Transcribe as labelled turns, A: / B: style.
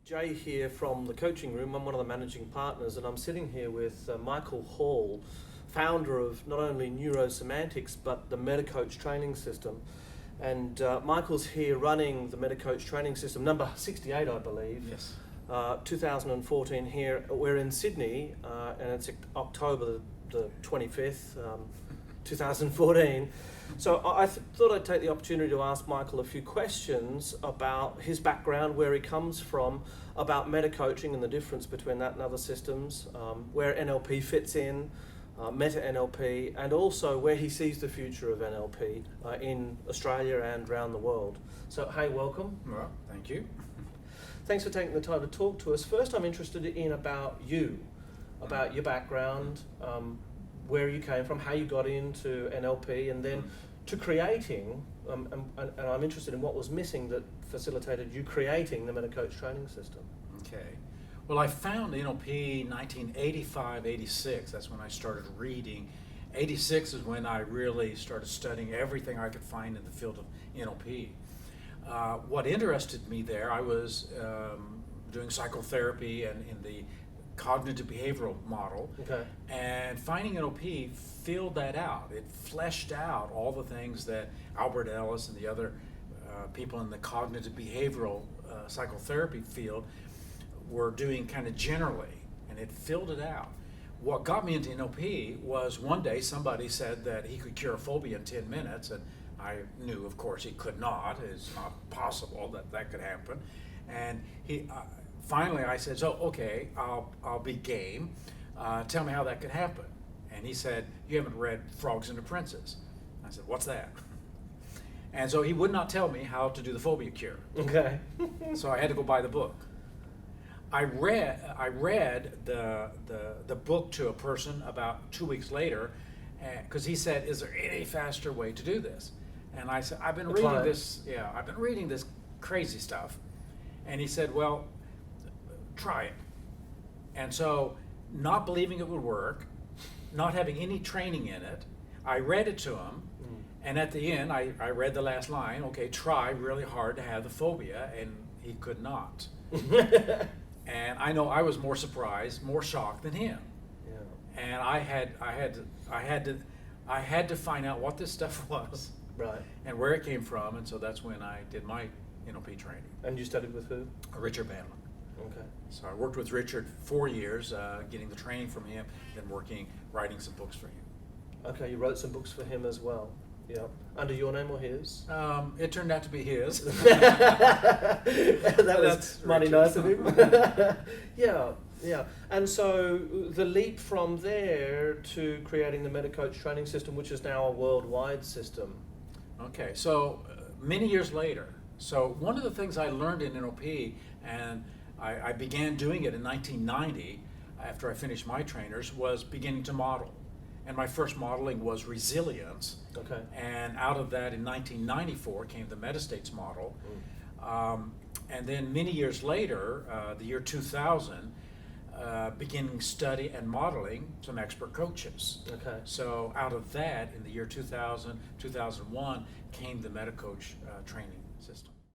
A: Jay here from the coaching room. I'm one of the managing partners, and I'm sitting here with Michael Hall, founder of not only Neurosemantics but the MetaCoach training system. And Michael's here running the MetaCoach training system, number 68, I believe.
B: Yes.
A: 2014 here. We're in Sydney, and it's October the 25th, 2014. So I thought I'd take the opportunity to ask Michael a few questions about his background, where he comes from, about meta-coaching and the difference between that and other systems, where NLP fits in, meta-NLP, and also where he sees the future of NLP in Australia and around the world. So, hey, welcome.
B: Well, thank you.
A: Thanks for taking the time to talk to us. First, I'm interested in about you, about your background, where you came from, how you got into NLP, and then to creating, and I'm interested in what was missing that facilitated you creating the MetaCoach training system.
B: Okay. Well, I found NLP 1985, 86. That's when I started reading. 86 is when I really started studying everything I could find in the field of NLP. What interested me there, I was doing psychotherapy and in the cognitive behavioral model,
A: Okay.
B: and finding NLP filled that out. It fleshed out all the things that Albert Ellis and the other people in the cognitive behavioral psychotherapy field were doing kind of generally, and it filled it out. What got me into NLP was one day somebody said that he could cure a phobia in 10 minutes, and I knew, of course, he could not. It's not possible that that could happen. And he finally, I said, so okay, I'll be game. Tell me how that could happen. And he said, you haven't read Frogs and the Princes. I said, what's that? And so he would not tell me how to do the phobia cure.
A: Okay.
B: So I had to go buy the book. I read the book to a person about 2 weeks later, because he said, is there any faster way to do this? And I said, I've been reading this crazy stuff. And he said, well, try it. And so, not believing it would work, not having any training in it, I read it to him, and at the end I read the last line, okay, try really hard to have the phobia, and he could not. And I know I was more surprised, more shocked than him.
A: Yeah.
B: And I had to find out what this stuff was,
A: Right.
B: and where it came from, and so that's when I did my NLP training.
A: And you studied with who?
B: Richard Banlon.
A: Okay.
B: So I worked with Richard 4 years, getting the training from him, then writing some books for him.
A: Okay, you wrote some books for him as well. Yeah. Under your name or his?
B: It turned out to be his.
A: That was
B: That's
A: mighty
B: Richard.
A: nice of him. Yeah. And so the leap from there to creating the MetaCoach training system, which is now a worldwide system.
B: Okay, so many years later, so one of the things I learned in NLP, and I began doing it in 1990 after I finished my trainers, was beginning to model. And my first modeling was resilience.
A: Okay.
B: And out of that, in 1994, came the Metastates model. And then many years later, the year 2000, beginning study and modeling some expert coaches.
A: Okay.
B: So out of that, in the year 2000, 2001, came the MetaCoach training system.